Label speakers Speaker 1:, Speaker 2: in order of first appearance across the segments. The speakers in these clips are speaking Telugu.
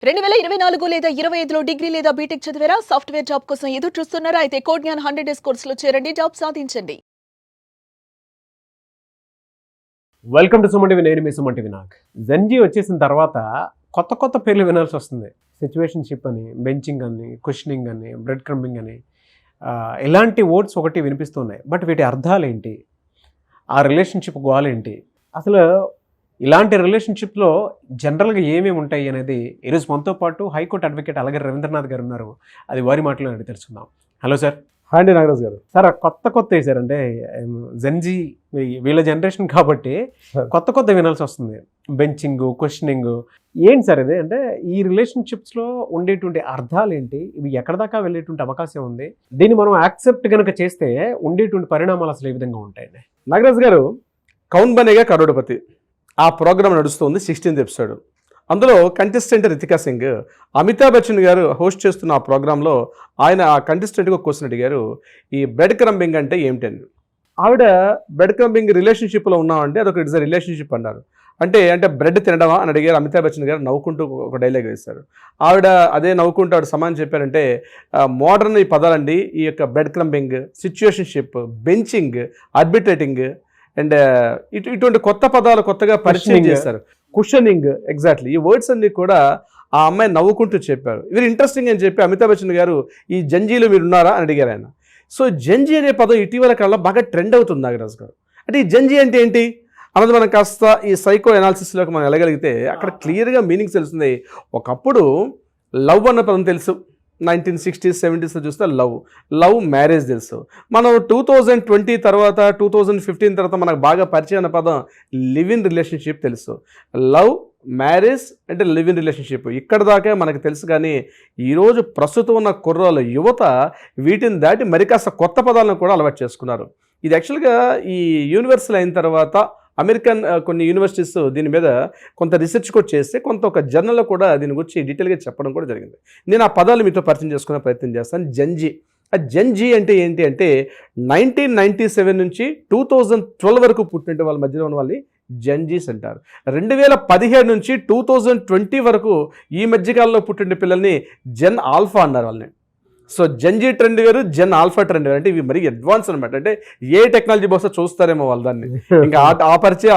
Speaker 1: 2024 లేదా 25లో డిగ్రీ లేదా బీటెక్ చదివారా? సాఫ్ట్‌వేర్ జాబ్ కోసం ఎదురు చూస్తున్నారా? అయితే కోడ్ జ్ఞాన్ 100 డేస్ కోర్సులో చేరండి, జాబ్ సాధించండి.
Speaker 2: Welcome to Suman TV. నేను మీ సుమన్ టీవీ. నాకు జెన్జీ వచ్చేసిన తర్వాత కొత్త పేర్లు వినాల్సి వస్తుంది. సిచ్యువేషన్షిప్ అని, బెంచింగ్ అని, క్వశ్చనింగ్ అని, బ్రెడ్ క్రంబింగ్ అని, ఇలాంటి వర్డ్స్ ఒకటి వినిపిస్తున్నాయి. బట్ వీటి అర్థాలు ఏంటి? ఆ రిలేషన్షిప్ గోల్ ఏంటి? అసలు ఇలాంటి రిలేషన్షిప్లో జనరల్గా ఏమేమి ఉంటాయి అనేది ఈరోజు మనతో పాటు హైకోర్టు అడ్వకేట్ అలాగే రవీంద్రనాథ్ గారు ఉన్నారు. అది వారి మాటలో అడిగి తెలుసుకుందాం. Hello sir.
Speaker 3: హాయ్ అండి నాగరాజు గారు.
Speaker 2: సార్ కొత్త వేసారంటే జెన్జీ వీళ్ళ జనరేషన్ కాబట్టి కొత్త వినాల్సి వస్తుంది. బెంచింగ్, క్వశ్చనింగ్ ఏంటి సార్ ఇది? అంటే ఈ రిలేషన్షిప్స్లో ఉండేటువంటి అర్థాలు ఏంటి? ఇవి ఎక్కడ దాకా వెళ్ళేటువంటి అవకాశం ఉంది? దీన్ని మనం యాక్సెప్ట్ కనుక చేస్తే ఉండేటువంటి పరిణామాలు అసలు ఏ విధంగా ఉంటాయండి?
Speaker 3: నాగరాజు గారు, కౌన్ బనేగా కరోడపతి ఆ ప్రోగ్రామ్ నడుస్తుంది, 16th ఎపిసోడ్. అందులో కంటెస్టెంట్ రితికా సింగ్, అమితాబ్ బచ్చన్ గారు హోస్ట్ చేస్తున్న ఆ ప్రోగ్రాంలో ఆయన ఆ కంటెస్టెంట్కి ఒక క్వశ్చన్ అడిగారు, ఈ బ్రెడ్ క్రంబింగ్ అంటే ఏమిటని. ఆవిడ బ్రెడ్ క్రంబింగ్ రిలేషన్షిప్లో ఉన్నామంటే అదొక ఇట్స్ అ రిలేషన్షిప్ అన్నారు. అంటే బ్రెడ్ తినడమా అని అడిగారు. అమితాబ్ బచ్చన్ గారు నవ్వుకుంటూ ఒక డైలాగ్ వేశారు. ఆవిడ అదే నవ్వుకుంటూ ఆవిడ సమానం చెప్పారంటే మోడర్న్ ఈ పదాలండి, ఈ యొక్క బ్రెడ్ క్రంబింగ్, సిచ్యుయేషన్షిప్, బెంచింగ్, ఆర్బిట్రేటింగ్ అండ్ ఇటువంటి కొత్త పదాలు కొత్తగా పరిచయం చేస్తారు. కుషనింగ్, ఎగ్జాక్ట్లీ ఈ వర్డ్స్ అన్ని కూడా ఆ అమ్మాయి నవ్వుకుంటూ చెప్పారు. వెరీ ఇంట్రెస్టింగ్ అని చెప్పి అమితాబ్ బచ్చన్ గారు, ఈ జంజీలో మీరు ఉన్నారా అని అడిగారు ఆయన. సో జంజీ అనే పదం ఇటీవల కాలంలో బాగా ట్రెండ్ అవుతుంది నాగరాజు గారు. అంటే ఈ జంజీ అంటే ఏంటి అన్నది మనం కాస్త ఈ సైకో అనాలిసిస్లోకి మనం వెళ్ళగలిగితే అక్కడ క్లియర్గా మీనింగ్స్ తెలుస్తుంది. ఒకప్పుడు లవ్ అన్న పదం తెలుసు, 1960s 70s చూస్తే లవ్ మ్యారేజ్ తెలుసు. మనం 2020 తర్వాత 2015 తర్వాత మనకు బాగా పరిచయం అన్న పదం లివ్ ఇన్ రిలేషన్షిప్ తెలుసు. లవ్, మ్యారేజ్ అంటే లివ్ ఇన్ రిలేషన్షిప్ ఇక్కడ దాకా మనకు తెలుసు. కానీ ఈరోజు ప్రస్తుతం ఉన్న కుర్రాల యువత వీటిని దాటి మరి కాస్త కొత్త పదాలను కూడా అలవాటు చేసుకున్నారు. ఇది యాక్చువల్గా ఈ యూనివర్సల్ అయిన తర్వాత అమెరికన్ కొన్ని యూనివర్సిటీస్ దీని మీద కొంత రీసెర్చ్ కూడా చేస్తే ఒక జర్నల్లో కూడా దీని గురించి డీటెయిల్గా చెప్పడం కూడా జరిగింది. నేను ఆ పదాలు మీతో పరిచయం చేసుకునే ప్రయత్నం చేస్తాను. జంజీ, ఆ జంజీ అంటే ఏంటి అంటే 1997 నుంచి 2012 వరకు పుట్టిన వాళ్ళ మధ్యలో ఉన్న వాళ్ళని జంజీస్ అంటారు. 2017 నుంచి 2020 వరకు ఈ మధ్యకాలంలో పుట్టిన పిల్లల్ని జెన్ ఆల్ఫా అన్నారు వాళ్ళని. సో జంజీ ట్రెండ్ వేరు, జెన్ ఆల్ఫా ట్రెండ్ వేరు. అంటే ఇవి మరీ అడ్వాన్స్ అనమాట. అంటే ఏ టెక్నాలజీ బహుశా చూస్తారేమో వాళ్ళు దాన్ని. ఇంకా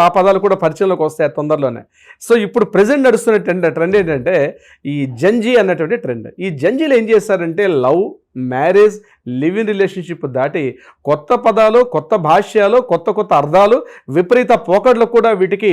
Speaker 3: ఆ పదాలు కూడా పరిచయంలోకి వస్తాయి తొందరలోనే. సో ఇప్పుడు ప్రెజెంట్ నడుస్తున్న ట్రెండ్ ఏంటంటే ఈ జంజీ అన్నటువంటి ట్రెండ్. ఈ జంజీలో ఏం చేస్తారంటే love, marriage, live in relationship దాటి కొత్త పదాలు, కొత్త భాష్యాలు, కొత్త అర్థాలు, విపరీత పోకడ్లు కూడా వీటికి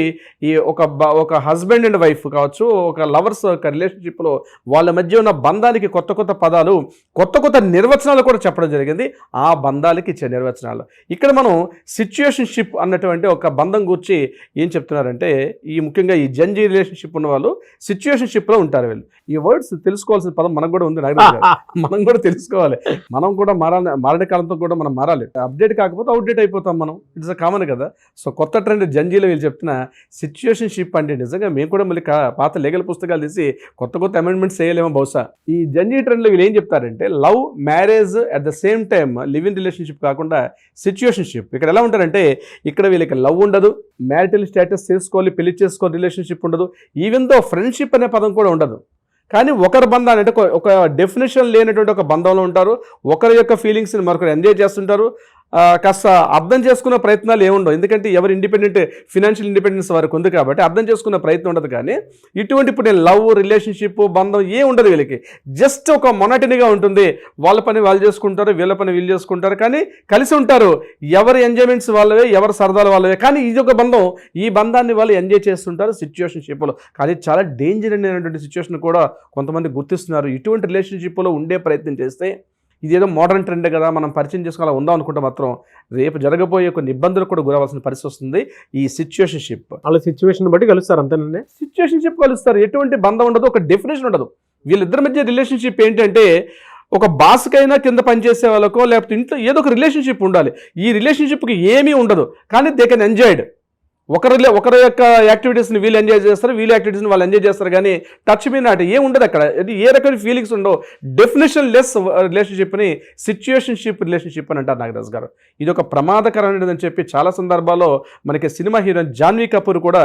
Speaker 3: ఈ ఒక హస్బెండ్ అండ్ వైఫ్ కావచ్చు, ఒక లవర్స్ ఒక రిలేషన్షిప్లో వాళ్ళ మధ్య ఉన్న బంధానికి కొత్త పదాలు, కొత్త నిర్వచనాలు కూడా చెప్పడం జరిగింది. ఆ బంధాలకి ఇచ్చే నిర్వచనాలు ఇక్కడ మనం సిచ్యుయేషన్షిప్ అన్నటువంటి ఒక బంధం గురించి ఏం చెప్తున్నారంటే ఈ ముఖ్యంగా ఈ జంజీ రిలేషన్షిప్ ఉన్న వాళ్ళు సిచ్యుయేషన్షిప్లో ఉంటారు. వీళ్ళు ఈ వర్డ్స్ తెలుసుకోవాల్సిన పదం మనకు కూడా ఉంది, మనం కూడా తెలుసుకోవాలి. మనం కూడా మారణ కాలంతో కూడా మనం మారాలి. అప్డేట్ కాకపోతే అవుట్డేట్ అయిపోతాం మనం. ఇట్స్ కామన్ కదా. సో కొత్త ట్రెండ్ జంజీలో వీళ్ళు చెప్తున్న సిచ్యుయేషన్షిప్ అంటే నిజంగా మేము కూడా మళ్ళీ పాత లీగల్ పుస్తకాలు తీసి కొత్త అమెండ్మెంట్స్ చేయలేమో బహుశా. ఈ జంజీ ట్రెండ్లో వీళ్ళు ఏం చెప్తారంటే love, marriage at the same time live in relationship కాకుండా సిచ్యుయేషన్షిప్. ఇక్కడ ఎలా ఉంటారంటే ఇక్కడ వీళ్ళకి లవ్ ఉండదు, మ్యారిటల్ స్టేటస్ చేసుకోవాలి, పెళ్లి చేసుకోవాలి, రిలేషన్షిప్ ఉండదు, ఈవెన్ దో ఫ్రెండ్షిప్ అనే పదం కూడా ఉండదు. కానీ ఒకరి బంధాన్ని అంటే ఒక డెఫినేషన్ లేనటువంటి ఒక బంధంలో ఉంటారు. ఒకరి యొక్క ఫీలింగ్స్ని మరొకరు ఎంజాయ్ చేస్తుంటారు. కాస్త అర్థం చేసుకున్న ప్రయత్నాలు ఏముండవు. ఎందుకంటే ఎవరు ఇండిపెండెంట్, ఫినాన్షియల్ ఇండిపెండెన్స్ వారికి ఉంది కాబట్టి అర్థం చేసుకున్న ప్రయత్నం ఉండదు. కానీ ఇటువంటి ఇప్పుడు నేను లవ్, రిలేషన్షిప్, బంధం ఏ ఉండదు వీళ్ళకి. జస్ట్ ఒక మొనటనీగా ఉంటుంది. వాళ్ళ పని వాళ్ళు చేసుకుంటారు, వీళ్ళ పని వీళ్ళు చేసుకుంటారు, కానీ కలిసి ఉంటారు. ఎవరి ఎంజాయ్మెంట్స్ వాళ్ళవే, ఎవరి సరదాలు వాళ్ళవే, కానీ ఇది ఒక బంధం. ఈ బంధాన్ని వాళ్ళు ఎంజాయ్ చేస్తుంటారు సిచ్యుయేషన్షిప్లో. కానీ చాలా డేంజర్ అనేటువంటి సిచ్యువేషన్ కూడా కొంతమంది గుర్తిస్తున్నారు. ఇటువంటి రిలేషన్షిప్లో ఉండే ప్రయత్నం చేస్తే ఇదేదో మోడర్న్ ట్రెండ్ కదా, మనం పరిచయం చేసుకోవాలి ఉందాం అనుకుంటే మాత్రం రేపు జరగబోయే కొన్ని ఇబ్బందులు కూడా గురవలసిన పరిస్థితి వస్తుంది. ఈ సిచ్యుయేషన్షిప్
Speaker 2: వాళ్ళ సిచ్యువేషన్ బట్టి కలుస్తారు అంతేనండి.
Speaker 3: సిచ్యుయేషన్షిప్ కలుస్తారు. ఎటువంటి బంధం ఉండదు, ఒక డెఫినేషన్ ఉండదు. వీళ్ళిద్దరి మధ్య రిలేషన్షిప్ ఏంటంటే ఒక బాస్కైనా కింద పనిచేసే వాళ్ళకో లేకపోతే ఇంట్లో ఏదో ఒక రిలేషన్షిప్ ఉండాలి. ఈ రిలేషన్షిప్కి ఏమీ ఉండదు, కానీ దే కెన్ ఎంజాయ్డ్. ఒకరి యొక్క యాక్టివిటీస్ని వీళ్ళు ఎంజాయ్ చేస్తారు, వీళ్ళ యాక్టివిటీస్ని వాళ్ళు ఎంజాయ్ చేస్తారు, కానీ టచ్ మీ నాట్ ఏం ఉండదు అక్కడ. ఏ రకమైన ఫీలింగ్స్ ఉండవు. డెఫినేషన్ లెస్ రిలేషన్షిప్ని సిచ్యుయేషన్షిప్ రిలేషన్షిప్ అని అంటారు నాగరాజ్ గారు. ఇది ఒక ప్రమాదకరమైనదని చెప్పి చాలా సందర్భాల్లో మనకి సినిమా హీరోయిన్ జాన్వీ కపూర్ కూడా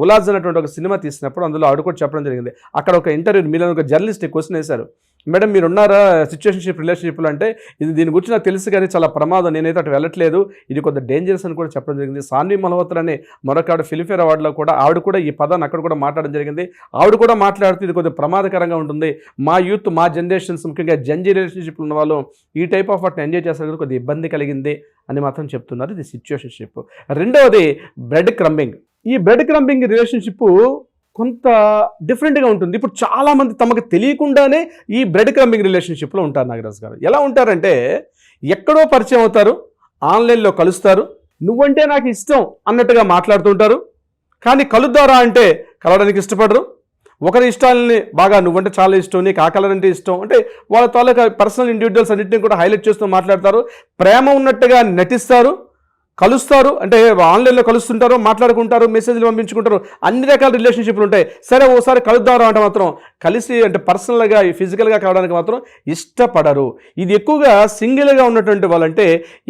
Speaker 3: ఉలాజ్ అనేటువంటి ఒక సినిమా తీసినప్పుడు అందులో ఆవిడ కూడా చెప్పడం జరిగింది. అక్కడ ఒక ఇంటర్వ్యూ మీద ఒక జర్నలిస్ట్ క్వశ్చన్ వేశారు, మేడం మీరు ఉన్నారా సిచ్యుయేషన్షిప్ రిలేషన్షిప్లో అంటే, ఇది దీని గురించి నాకు తెలుసు కానీ చాలా ప్రమాదం, నేనైతే అటు వెళ్ళట్లేదు, ఇది కొంత డేంజరస్ అని కూడా చెప్పడం జరిగింది. సాన్వి మల్హోత్రా అని మరొక ఆవిడ ఫిల్మ్ఫేర్ అవార్డులో కూడా ఆవిడ కూడా ఈ పదాన్ని అక్కడ కూడా మాట్లాడడం జరిగింది. ఆవిడ కూడా మాట్లాడుతూ ఇది కొంచెం ప్రమాదకరంగా ఉంటుంది, మా యూత్ మా జనరేషన్స్ ముఖ్యంగా జంజీ రిలేషన్షిప్లు ఉన్న వాళ్ళు ఈ టైప్ ఆఫ్ వాటిని ఎంజాయ్ చేస్తారు, కొద్దిగా ఇబ్బంది కలిగింది అని మాత్రం చెప్తున్నారు. ఇది సిచ్యుయేషన్షిప్. రెండవది బ్రెడ్ క్రంబింగ్. ఈ బ్రెడ్ క్రంబింగ్ రిలేషన్షిప్ కొంత డిఫరెంట్గా ఉంటుంది. ఇప్పుడు చాలామంది తమకు తెలియకుండానే ఈ బ్రెడ్ క్రంబింగ్ రిలేషన్షిప్లో ఉంటారు నాగరాజ్ గారు. ఎలా ఉంటారంటే, ఎక్కడో పరిచయం అవుతారు, ఆన్లైన్లో కలుస్తారు, నువ్వంటే నాకు ఇష్టం అన్నట్టుగా మాట్లాడుతుంటారు, కానీ కలుద్దారా అంటే కలవడానికి ఇష్టపడరు. ఒకరి ఇష్టాలని బాగా నువ్వంటే చాలా ఇష్టం, నీకు ఆ కలర్ అంటే ఇష్టం అంటే వాళ్ళ తాలూకా పర్సనల్ ఇండివిజువల్స్ అన్నింటినీ కూడా హైలైట్ చేస్తూ మాట్లాడతారు. ప్రేమ ఉన్నట్టుగా నటిస్తారు, కలుస్తారు, అంటే ఆన్లైన్లో కలుస్తుంటారు, మాట్లాడుకుంటారు, మెసేజ్లు పంపించుకుంటారు, అన్ని రకాల రిలేషన్షిప్లు ఉంటాయి. సరే ఓసారి కలుద్దారు అంటే మాత్రం కలిసి అంటే పర్సనల్గా ఫిజికల్గా కలవడానికి మాత్రం ఇష్టపడరు. ఇది ఎక్కువగా సింగిల్గా ఉన్నటువంటి వాళ్ళు, అంటే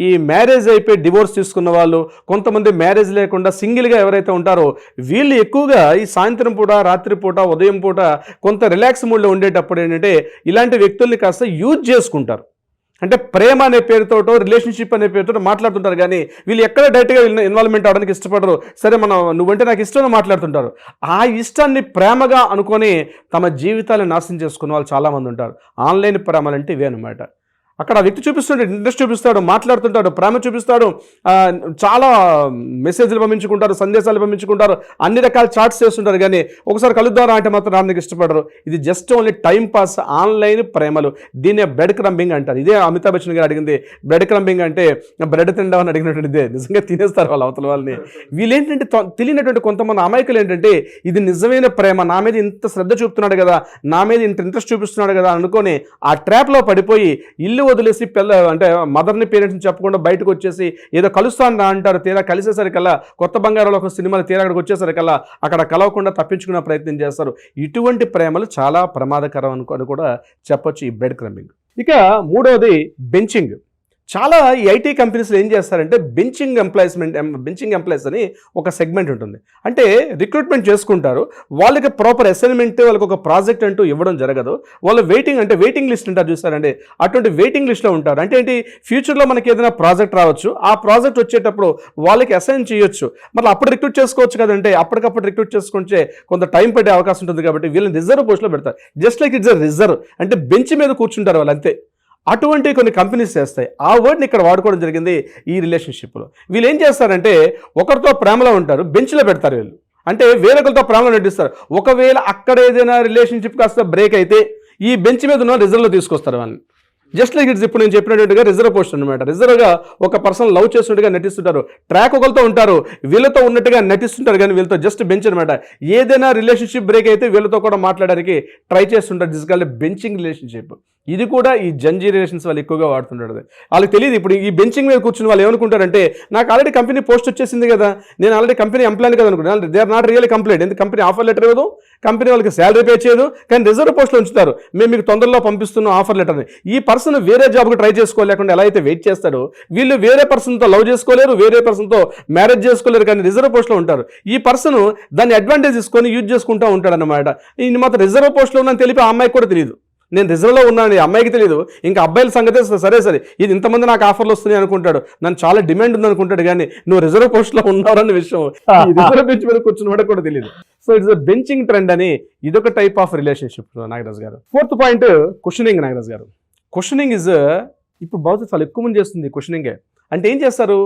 Speaker 3: ఈ మ్యారేజ్ అయిపోయి డివోర్స్ తీసుకున్న వాళ్ళు, కొంతమంది మ్యారేజ్ లేకుండా సింగిల్గా ఎవరైతే ఉంటారో వీళ్ళు ఎక్కువగా ఈ సాయంత్రం పూట, రాత్రి పూట, ఉదయం పూట కొంత రిలాక్స్ మూడ్లో ఉండేటప్పుడు ఏంటంటే ఇలాంటి వ్యక్తుల్ని కాస్త యూజ్ చేసుకుంటారు. అంటే ప్రేమ అనే పేరుతోటో రిలేషన్షిప్ అనే పేరుతో మాట్లాడుతుంటారు, కానీ వీళ్ళు ఎక్కడ డైరెక్ట్గా ఇన్వాల్వ్మెంట్ అవడానికి ఇష్టపడరు. సరే నువ్వంటే నాకు ఇష్టం మాట్లాడుతుంటారు. ఆ ఇష్టాన్ని ప్రేమగా అనుకొని తమ జీవితాలను నాశనం చేసుకున్న వాళ్ళు చాలామంది ఉంటారు. ఆన్లైన్ ప్రేమలు అంటే ఇవే అనమాట. అక్కడ వ్యక్తి చూపిస్తుంటే ఇంట్రెస్ట్ చూపిస్తాడు, మాట్లాడుతుంటాడు, ప్రేమ చూపిస్తాడు, చాలా మెసేజ్లు పంపించుకుంటారు, సందేశాలు పంపించుకుంటారు, అన్ని రకాల చాట్స్ చేస్తుంటారు, కానీ ఒకసారి కలుద్దారా అంటే మాత్రం రానికి ఇష్టపడరు. ఇది just only time pass online ప్రేమలు. దీన్నే బ్రెడ్ క్రంబింగ్ అంటారు. ఇదే అమితాబ్ బచ్చన్ గారు అడిగింది. బ్రెడ్ క్రంబింగ్ అంటే బ్రెడ్ తినడం అని అడిగినటువంటి ఇదే. నిజంగా తినేస్తారు వాళ్ళు అవతల వాళ్ళని. వీళ్ళేంటంటే తెలియనటువంటి కొంతమంది అమాయకులు ఏంటంటే ఇది నిజమైన ప్రేమ, నా మీద ఇంత శ్రద్ధ చూపుతున్నాడు కదా, నా మీద ఇంత ఇంట్రెస్ట్ చూపిస్తున్నాడు కదా అనుకొని ఆ ట్రాప్లో పడిపోయి ఇల్లు వదిలేసి అంటే మదర్ని పేరెంట్స్ని చెప్పకుండా బయటకు వచ్చేసి ఏదో కలుస్తాను అంటారు. తీరా కలిసేసరికల్లా కొత్త బంగారంలో ఒక సినిమాలు తీరా అక్కడికి వచ్చేసరికల్లా అక్కడ కలవకుండా తప్పించుకునే ప్రయత్నం చేస్తారు. ఇటువంటి ప్రేమలు చాలా ప్రమాదకరం అని కూడా చెప్పొచ్చు ఈ బ్రెడ్ క్రంబింగ్. ఇక మూడవది బెంచింగ్. చాలా ఈ ఐటీ కంపెనీస్లో ఏం చేస్తారంటే బెంచింగ్ ఎంప్లాయీస్ అని ఒక సెగ్మెంట్ ఉంటుంది. అంటే రిక్రూట్మెంట్ చేసుకుంటారు, వాళ్ళకి ప్రాపర్ అసైన్మెంట్, వాళ్ళకి ఒక ప్రాజెక్ట్ అంటూ ఇవ్వడం జరగదు. వాళ్ళు వెయిటింగ్ లిస్ట్ అంటారు చూస్తారండి, అటువంటి వెయిటింగ్ లిస్ట్లో ఉంటారు. అంటే ఏంటి, ఫ్యూచర్లో మనకి ఏదైనా ప్రాజెక్ట్ రావచ్చు, ఆ ప్రాజెక్ట్ వచ్చేటప్పుడు వాళ్ళకి అసైన్ చేయొచ్చు, మళ్ళీ అప్పుడు రిక్రూట్ చేసుకోవచ్చు కదంటే. అప్పటికప్పుడు రిక్రూట్ చేసుకుంటే కొంత టైం పడే అవకాశం ఉంటుంది, కాబట్టి వీళ్ళని రిజర్వ్ పోస్ట్లో పెడతారు. Just like it's a reserve, అంటే బెంచ్ మీద కూర్చుంటారు వాళ్ళు అంతే. అటువంటి కొన్ని కంపెనీస్ చేస్తాయి. ఆ వర్డ్ని ఇక్కడ వాడుకోవడం జరిగింది ఈ రిలేషన్షిప్లో. వీళ్ళు ఏం చేస్తారంటే ఒకరితో ప్రేమలో ఉంటారు, బెంచ్లో పెడతారు వీళ్ళు. అంటే వేరొకరితో ప్రేమలో నటిస్తారు. ఒకవేళ అక్కడ ఏదైనా రిలేషన్షిప్ కాస్త బ్రేక్ అయితే ఈ బెంచ్ మీద ఉన్న రిజర్వ్లో తీసుకొస్తారు వాళ్ళని. జస్ట్ లైక్ ఇట్స్ ఇప్పుడు నేను చెప్పినట్టుగా రిజర్వ్ పోస్ట్ అనమాట. రిజర్వ్గా ఒక పర్సన్ లవ్ చేస్తున్నట్టుగా నటిస్తుంటారు, ట్రాక్ ఒకరితో ఉంటారు, వీళ్ళతో ఉన్నట్టుగా నటిస్తుంటారు, కానీ వీళ్ళతో జస్ట్ బెంచ్ అనమాట. ఏదైనా రిలేషన్షిప్ బ్రేక్ అయితే వీళ్ళతో కూడా మాట్లాడడానికి ట్రై చేస్తుంటారు. This called benching relationship. ఇది కూడా ఈ జంజీ రిలేషన్స్ వాళ్ళు ఎక్కువగా వాడుతుంటారు. వాళ్ళకి తెలియదు. ఇప్పుడు ఈ బెంచింగ్ మీద కూర్చుని వాళ్ళు ఏమనుకుంటారంటే, నాకు ఆల్రెడీ కంపెనీ పోస్ట్ వచ్చేసింది కదా, నేను ఆల్రెడీ కంపెనీ ఎంప్లాయ్ కదా అనుకుంటాను. They are not really complaint. ఎందుకు కంపెనీ ఆఫర్ లెటర్ ఇవ్వదు, కంపెనీ వాళ్ళకి శాలరీ పే చేయదు, కానీ రిజర్వ్ పోస్ట్లో ఉంచుతారు. మేము మీకు తొందరలో పంపిస్తున్నాం ఆఫర్ లెటర్ని. ఈ పర్సన్ వేరే జాబ్కి ట్రై చేసుకోలేకుండా ఎలా అయితే వెయిట్ చేస్తాడో, వీళ్ళు వేరే పర్సన్తో లవ్ చేసుకోలేరు, వేరే పర్సన్తో మ్యారేజ్ చేసుకోలేరు, కానీ రిజర్వ్ పోస్ట్లో ఉంటారు. ఈ పర్సన్ దాన్ని అడ్వాంటేజ్ తీసుకొని యూజ్ చేసుకుంటూ ఉంటాడు అనమాట. ఇది మాత్రం రిజర్వ్ పోస్ట్లో ఉందని తెలిపి ఆ అమ్మాయికి కూడా తెలియదు. నేను రిజర్వ్లో ఉన్నాను, అమ్మాయికి తెలియదు. ఇంకా అబ్బాయిల సంగతే సరే ఇది ఇంతమంది నాకు ఆఫర్లు వస్తున్నాయి అనుకుంటాడు, నన్ను చాలా డిమాండ్ ఉంది అనుకుంటాడు, కానీ నువ్వు రిజర్వ్ పోస్ట్లో ఉన్నావన్న విషయం రిజర్వ్ బెంచ్ మీద కూర్చుని వాడికి కూడా తెలియదు. సో ఇట్స్ బెంచింగ్ ట్రెండ్ అని ఇదొక టైప్ ఆఫ్ రిలేషన్షిప్ నాగరాజ్ గారు. ఫోర్త్ పాయింట్ క్వశ్చనింగ్ నాగరాజ్ గారు. క్వశ్చనింగ్ ఇస్ ఇప్పుడు బహుశా చాలా ఎక్కువ మంది చేస్తుంది క్వశ్చనింగే. అంటే ఏం చేస్తారు,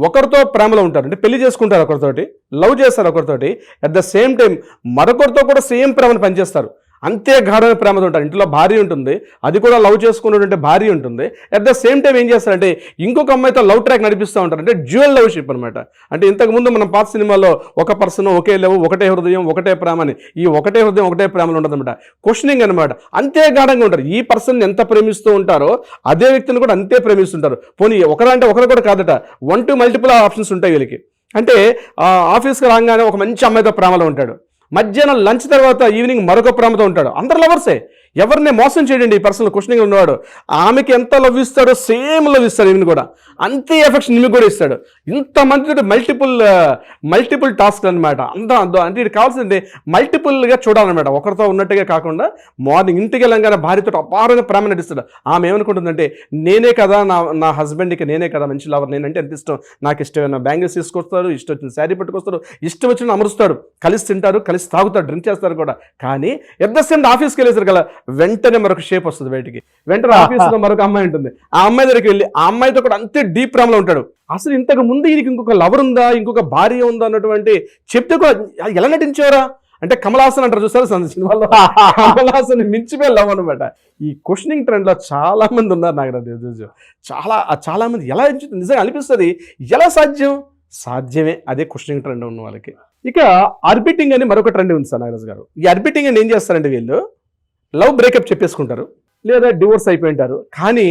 Speaker 3: ఒకరితో ప్రేమలో ఉంటారు, అంటే పెళ్లి చేసుకుంటారు ఒకరితోటి, లవ్ చేస్తారు ఒకరితోటి, అట్ ద సేమ్ టైం మరొకరితో కూడా సేమ్ ప్రేమను పనిచేస్తారు. అంతే గాఢమైన ప్రేమతో ఉంటారు. ఇంట్లో భార్య ఉంటుంది, అది కూడా లవ్ చేసుకున్నటువంటి భార్య ఉంటుంది. అట్ ద సేమ్ టైం ఏం చేస్తారంటే ఇంకొక అమ్మాయితో లవ్ ట్రాక్ నడిపిస్తూ ఉంటారు. అంటే డ్యూయల్ లవ్ షిప్ అనమాట. అంటే ఇంతకుముందు మనం పాత సినిమాలో ఒక పర్సన్ ఒకే లవ్, ఒకటే హృదయం, ఒకటే ప్రేమ అని, ఈ ఒకటే హృదయం ఒకటే ప్రేమలో ఉంటుంది అనమాట. క్వశ్చనింగ్ అనమాట. అంతే గాఢంగా ఉంటారు. ఈ పర్సన్ ఎంత ప్రేమిస్తూ ఉంటారో అదే వ్యక్తిని కూడా అంతే ప్రేమిస్తుంటారు. పోనీ ఒకరంటే ఒకరు కూడా కాదట, 1 to multiple ఆప్షన్స్ ఉంటాయి వీళ్ళకి. అంటే ఆఫీస్కి రాగానే ఒక మంచి అమ్మాయితో ప్రేమలో ఉంటాడు, మధ్యాహ్నం లంచ్ తర్వాత ఈవినింగ్ మరొక ప్రేమతో ఉంటాడు. అందరు లవర్సే, ఎవరిని మోసం చేయడండి ఈ పర్సనల్ క్వశ్చనింగ్ ఉన్నవాడు. ఆమెకి ఎంత లవ్ ఇస్తాడో సేమ్ లవ్ ఇస్తాడు, ఈమెను కూడా అంతే ఎఫెక్షన్ ఈమె కూడా ఇస్తాడు. ఇంతమంది మల్టిపుల్ టాస్క్ అనమాట. అంటే ఇది కావాల్సింది మల్టిపుల్గా చూడాలన్నమాట, ఒకరితో ఉన్నట్టుగా కాకుండా. మార్నింగ్ ఇంటికి వెళ్ళంగానే భార్యతో అపారమైన ప్రేమ నటిస్తాడు. ఆమె ఏమనుకుంటుందంటే నేనే కదా నా హస్బెండ్కి నేనే కదా మంచి లవర్, నేనంటే ఎంత ఇష్టం, నాకు ఇష్టమైన బ్యాంగిల్స్ తీసుకొస్తాడు, ఇష్టం వచ్చిన శారీ పట్టుకొస్తాడు, ఇష్టం వచ్చిన అమరుస్తాడు, కలిసి తింటారు, కలిసి తాగుతాడు, డ్రింక్ చేస్తారు కూడా. కానీ ఎట్ ద సేమ్ ఆఫీస్కి వెళ్ళేసరికి కదా వెంటనే మరొక షేప్ వస్తుంది బయటికి, వెంటనే ఆఫీస్లో మరొక అమ్మాయి ఉంటుంది. ఆ అమ్మాయి దగ్గరికి వెళ్ళి ఆ అమ్మాయితో కూడా అంతే డీప్ ప్రేమలో ఉంటాడు. అసలు ఇంతకు ముందు ఈయనకి ఇంకొక లవర్ ఉందా, ఇంకొక భార్య ఉందా అన్నటువంటి చెప్తే కూడా ఎలా నటించారా అంటే కమలాసన్ అంటారు చూసారు సినిమాలో, కమలాసన్ మించిపోయి లవ్ అనమాట. ఈ క్వశ్చనింగ్ ట్రెండ్లో చాలా మంది ఉన్నారు నాగరాజు. చాలా మంది ఎలా నిజంగా అనిపిస్తుంది, ఎలా సాధ్యమే అదే క్వశ్చనింగ్ ట్రెండ్ ఉన్న వాళ్ళకి. ఇక ఆర్బిటింగ్ అని మరొక ట్రెండ్ ఉంది సార్ నాగరాజు గారు. ఈ ఆర్బిటింగ్ అని ఏం చేస్తారంటే వీళ్ళు లవ్ బ్రేకప్ చెప్పేసుకుంటారు, లేదా డివోర్స్ అయిపోయి ఉంటారు. కానీ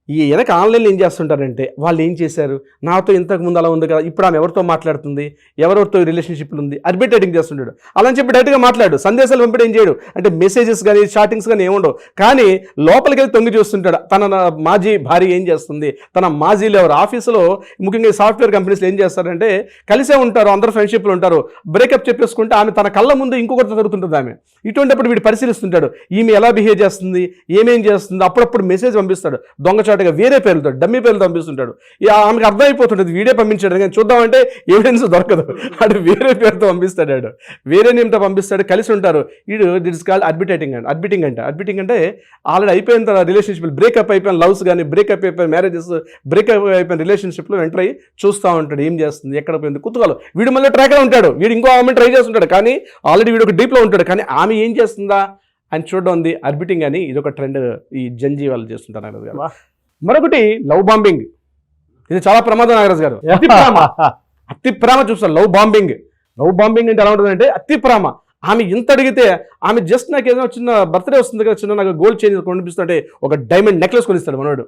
Speaker 3: ఈ వెనక ఆన్లైన్లో ఏం చేస్తుంటారంటే వాళ్ళు ఏం చేశారు, నాతో ఇంతకు ముందు అలా ఉంది కదా, ఇప్పుడు ఆమె ఎవరితో మాట్లాడుతుంది, ఎవరెవరితో రిలేషన్షిప్లు ఉంది, ఆర్బిట్రేటింగ్ చేస్తుంటాడు. అలా అని చెప్పి డైరెక్ట్గా మాట్లాడు, సందేశాలు పంపిణీ ఏం చేయడు, అంటే మెసేజెస్ కానీ చాటింగ్స్ కానీ ఏముండవు. కానీ లోపలికి వెళ్ళి తొంగి చూస్తుంటాడు, తన మాజీ భార్య ఏం చేస్తుంది, తన మాజీలు ఎవరు. ఆఫీసులో ముఖ్యంగా సాఫ్ట్వేర్ కంపెనీస్లో ఏం చేస్తారంటే కలిసే ఉంటారు, అందరూ ఫ్రెండ్షిప్లు ఉంటారు, బ్రేకప్ చెప్పేసుకుంటే ఆమె తన కళ్ళ ముందు ఇంకొకరితో జరుగుతుంటుంది. ఆమె ఇటువంటిప్పుడు వీడు పరిశీలిస్తుంటాడు, ఈమె ఎలా బిహేవ్ చేస్తుంది, ఏమేం చేస్తుంది. అప్పుడప్పుడు మెసేజ్ పంపిస్తాడు దొంగచాటుగా, వేరే పేరుతో డమ్మీ పేరుతో పంపిస్తుంటాడు. ఆమెకు అర్థమైపోతుంటుంది వీడే పంపించాడు, కానీ చూద్దామంటే ఎవిడెన్స్ దొరకదు, అటు వేరే పేరుతో పంపిస్తాడు, వేరే నేమ్తో పంపిస్తాడు, కలిసి ఉంటారు. వీడు దిట్ ఇస్ కాల్డ్ అడ్బిటింగ్ అంటే ఆల్రెడీ అయిపోయిన తర్వాత రిలేషన్షిప్, బ్రేకప్ అయిపోయిన లవ్స్ కానీ, బ్రేకప్ అయిపోయిన మ్యారేజెస్, బ్రేకప్ అయిపోయిన రిలేషన్షిప్లో ఎంటర్ అయ్యి చూస్తూ ఉంటాడు ఏం చేస్తుంది, ఎక్కడ పోయింది కుతూహలం. వీడు మళ్ళీ ట్రాక్లో ఉంటాడు, వీడు ఇంకో ఆమె ట్రై చేస్తుంటాడు, కానీ ఆల్రెడీ వీడు ఒక డీప్లో ఉంటాడు, కానీ ఆమె ఏం చేస్తుందా అని చూడడం ఉంది ఆర్బిటింగ్ అని. ఇది ఒక ట్రెండ్ ఈ జంజీ వాళ్ళు చేస్తుంటారు నాగరాజు గారు. మరొకటి లవ్ బాంబింగ్, ఇది చాలా ప్రమాదం నాగరాజు గారు. అతి ప్రేమ చూస్తారు. లవ్ బాంబింగ్ అంటే ఎలా ఉంటుందంటే అతి ప్రేమ. ఆమె ఇంత అడిగితే ఆమె జస్ట్ నాకు ఏదైనా చిన్న బర్త్డే వస్తుంది కదా, చిన్న నాకు గోల్డ్ చైన్ కొనిపిస్తుంటే ఒక డైమండ్ నెక్లెస్ కొనిస్తాడు మనోడు.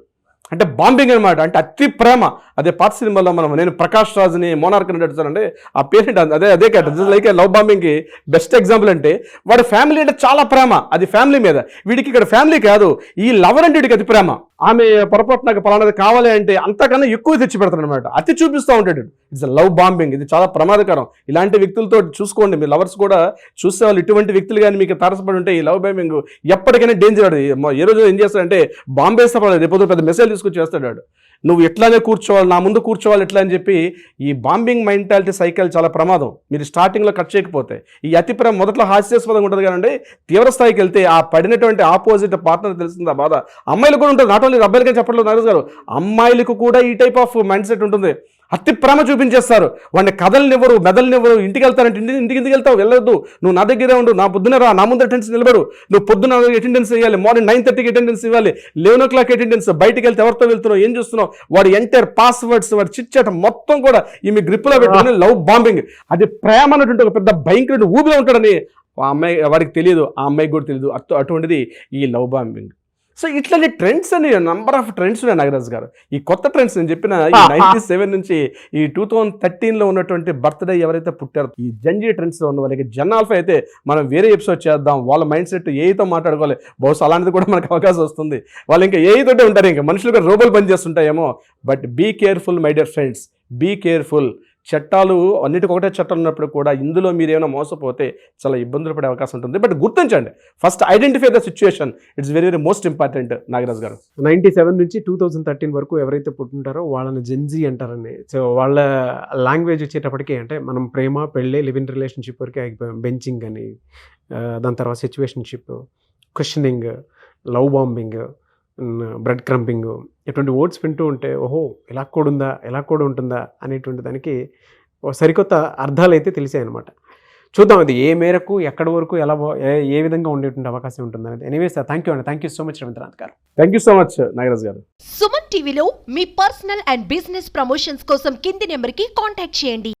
Speaker 3: అంటే బాంబింగ్ అనమాట, అంటే అతి ప్రేమ. అదే పాత సినిమాలో నేను ప్రకాష్ రాజ్ని మోనార్క్ అని నడుస్తానంటే ఆ పేరెంట్ అదే క్యారెక్టర్ లైక్ లవ్ బాంబింగ్కి బెస్ట్ ఎగ్జాంపుల్. అంటే వాడి ఫ్యామిలీ అంటే చాలా ప్రేమ, అది ఫ్యామిలీ మీద. వీడికి ఇక్కడ ఫ్యామిలీ కాదు, ఈ లవర్ అంటే వీడికి అతి ప్రేమ. ఆమె పొరపాటు నాకు పలానాది కావాలి అంటే అంతకన్నా ఎక్కువ తెచ్చి పెడతాడు అనమాట, అతి చూపిస్తూ ఉంటాడు. It's love bombing. ఇది చాలా ప్రమాదకరం. ఇలాంటి వ్యక్తులతో చూసుకోండి, మీ లవర్స్ కూడా చూసేవాళ్ళు ఇటువంటి వ్యక్తులు కానీ మీకు తారసపడి ఉంటే ఈ లవ్ బాంబింగ్ ఎప్పటికైనా డేంజర్. ఏ రోజు ఏం చేస్తాడంటే బాంబేస్తే రేపు పెద్ద మెసేజ్ తీసుకొచ్చి చేస్తాడు, నువ్వు ఎట్లానే కూర్చోవాలి, నా ముందు కూర్చోవాలి ఎట్లా అని చెప్పి. ఈ బాంబింగ్ మెంటాలిటీ సైకిల్ చాలా ప్రమాదం. మీరు స్టార్టింగ్లో కట్ చేయకపోతే. ఈ అతి ప్రేమ మొదట్లో హాస్యాస్పదంగా ఉంటుంది, కానీ తీవ్ర స్థాయికి వెళ్తే ఆ పడినటువంటి ఆపోజిట్ పార్ట్నర్ తెలిసింది ఆ బాధ. అమ్మాయిలు కూడా ఉంటుంది, నాట్ ఓన్లీ అబ్బాయిలకే చెప్పట్లేదు నాగరాజు గారు, అమ్మాయిలకు కూడా ఈ టైప్ ఆఫ్ మైండ్ సెట్ ఉంటుంది. అతి ప్రేమ చూపించేస్తారు, వాడిని కథలనివ్వరు, మెదలనివ్వరు. ఇంటికి వెళ్తారంటే ఇంటికి వెళ్తావు, వెళ్ళొద్దు, నువ్వు నా దగ్గరే ఉండు, నా పొద్దున రా, నా ముందు అటెండెన్స్ నిలబడు, నువ్వు పొద్దున అటెండెన్స్ ఇవ్వాలి, మార్నింగ్ 9:30కి అటెండెన్స్ ఇవ్వాలి, 11 o'clock అటెండెన్స్. బయటికి వెళ్తే ఎవరితో వెళ్తున్నావు, ఏం చూస్తున్నావు, వాడి ఎంటైర్ పాస్వర్డ్స్, వాడి చిట్చాట మొత్తం కూడా ఈమె గ్రిప్లో పెట్టుకుని లవ్ బాంబింగ్. అది ప్రేమ అన్నటువంటి ఒక పెద్ద భయంకర ఊబిలో ఉంటాడని ఆ అమ్మాయి, వాడికి తెలియదు, ఆ అమ్మాయికి కూడా తెలియదు. అటువంటిది ఈ లవ్ బాంబింగ్. సో ఇట్లాంటి ట్రెండ్స్ అని నంబర్ ఆఫ్ ట్రెండ్స్ ఉన్నాయి నాగరాజు గారు. ఈ కొత్త ట్రెండ్స్ నేను చెప్పిన ఈ 97 నుంచి ఈ 2013లో ఉన్నటువంటి బర్త్డే ఎవరైతే పుట్టారో ఈ జంజీ ట్రెండ్స్లో ఉన్న వాళ్ళకి జనాల్ఫా అయితే మనం వేరే ఎపిసోడ్ చేద్దాం. వాళ్ళ మైండ్ సెట్ ఏతో మాట్లాడుకోవాలి, బహుశా అలాంటిది కూడా మనకు అవకాశం వస్తుంది. వాళ్ళు ఇంకా ఏతోటే ఉంటారు, ఇంకా మనుషులు కూడా రోబోలు పని చేస్తుంటాయేమో. But be careful my dear friends, be careful. చట్టాలు అన్నిటికి ఒకటే చట్టాలు ఉన్నప్పుడు కూడా ఇందులో మీరు ఏమైనా మోసపోతే చాలా ఇబ్బందులు పడే అవకాశం ఉంటుంది. బట్ గుర్తించండి, first identify the situation, it's very very most important Nagaraj గారు.
Speaker 2: 97 నుంచి 2013 వరకు ఎవరైతే పుట్టుంటారో వాళ్ళని జెన్జీ అంటారని. సో వాళ్ళ లాంగ్వేజ్ వచ్చేటప్పటికి అంటే మనం ప్రేమ, పెళ్ళి, లివ్ ఇన్ రిలేషన్షిప్ వరకే ఆగిపోయాం. బెంచింగ్ అని, దాని తర్వాత situationship, questioning, love bombing, bread crumbing, ఇటువంటి వర్డ్స్ వింటూ ఉంటే ఓహో ఇలా కూడా ఉంటుందా అనేటువంటి దానికి సరికొత్త అర్థాలు అయితే తెలిసాయి అనమాట. చూద్దాం అది ఏ మేరకు, ఎక్కడి వరకు, ఎలా ఏ విధంగా ఉండేటువంటి అవకాశం ఉంటుంది అనేది. Anyways thank you so much Ravindranath garu.
Speaker 3: Thank you so much Nagaraj garu.
Speaker 4: Suman టీవీలో మీ పర్సనల్ అండ్ బిజినెస్ ప్రమోషన్స్ కోసం కింది నెంబర్కి కాంటాక్ట్ చేయండి.